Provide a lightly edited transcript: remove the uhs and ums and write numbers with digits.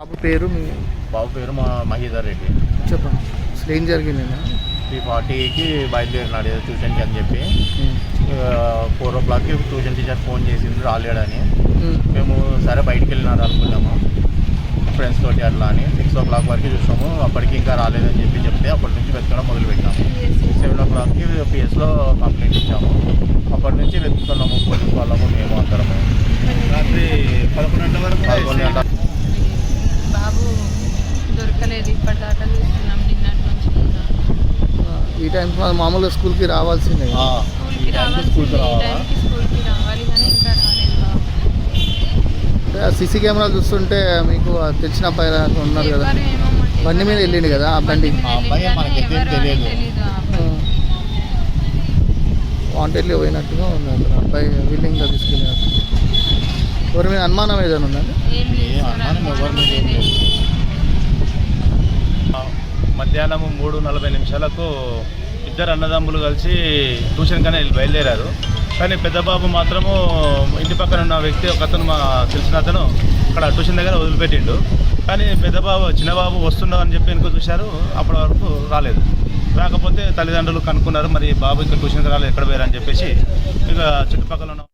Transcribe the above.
బాబు పేరు మహీధర్ రెడ్డి. చెప్పండి. అసలు ఏం జరిగింది? 3:40కి బయలుదేరినాడు ఏదో ట్యూషన్కి అని చెప్పి. 4 o'clockకి ట్యూషన్ టీచర్ ఫోన్ చేసింది రాలేడని. మేము సరే బయటికి వెళ్ళినారు అనుకున్నాము ఫ్రెండ్స్ తోటి అట్లా అని. 6 o'clock వరకు చూసాము, అప్పటికి ఇంకా రాలేదని చెప్తే అప్పటి నుంచి వెతకడం మొదలుపెట్టాము. 7 o'clockకి పిఎస్లో కంప్లైంట్ ఇచ్చాము. అప్పటి నుంచి వెతుకుతున్నాము, పోలీస్ వాళ్ళము మేము అందరము. రాత్రి 11 గంటల వరకు బాబు దొరకలేదు, ఇప్పటిదాకా చూస్తున్నాం నిన్నటి నుంచి. ఈ టైంకి మామూలుగా స్కూల్కి రావాల్సిందే. స్కూల్కి రావాలి కానీ ఇంకా రాలేదు బాబు. సీసీ కెమెరా చూస్తుంటే మీకు తెలిసిన అబ్బాయి ఉన్నారు కదా, బండి మీద వెళ్ళిండు కదా ఆ బండి. తెలియదు. వాంటెడ్లీ పోయినట్టుగా ఉంది అతను అబ్బాయి, విల్లింగ్గా తీసుకెళ్ళినట్టు. ఎవరి మీద అనుమానం ఏదైనా ఉందండి? మధ్యాహ్నం 3:40 ఇద్దరు అన్నదమ్ములు కలిసి ట్యూషన్ కానీ బయలుదేరారు. కానీ పెద్ద బాబు మాత్రము ఇంటి పక్కన ఉన్న వ్యక్తి ఒక అతను, మా తెలిసిన అతను అక్కడ ట్యూషన్ దగ్గర వదిలిపెట్టిండు. కానీ చిన్నబాబు వస్తున్నావు అని చెప్పి వెనుక చూశారు, అప్పటి వరకు రాలేదు. రాకపోతే తల్లిదండ్రులు కనుక్కున్నారు, మరి బాబు ఇక్కడ ట్యూషన్కి రాలేదు, ఎక్కడ పోయారని చెప్పేసి ఇక చుట్టుపక్కల ఉన్న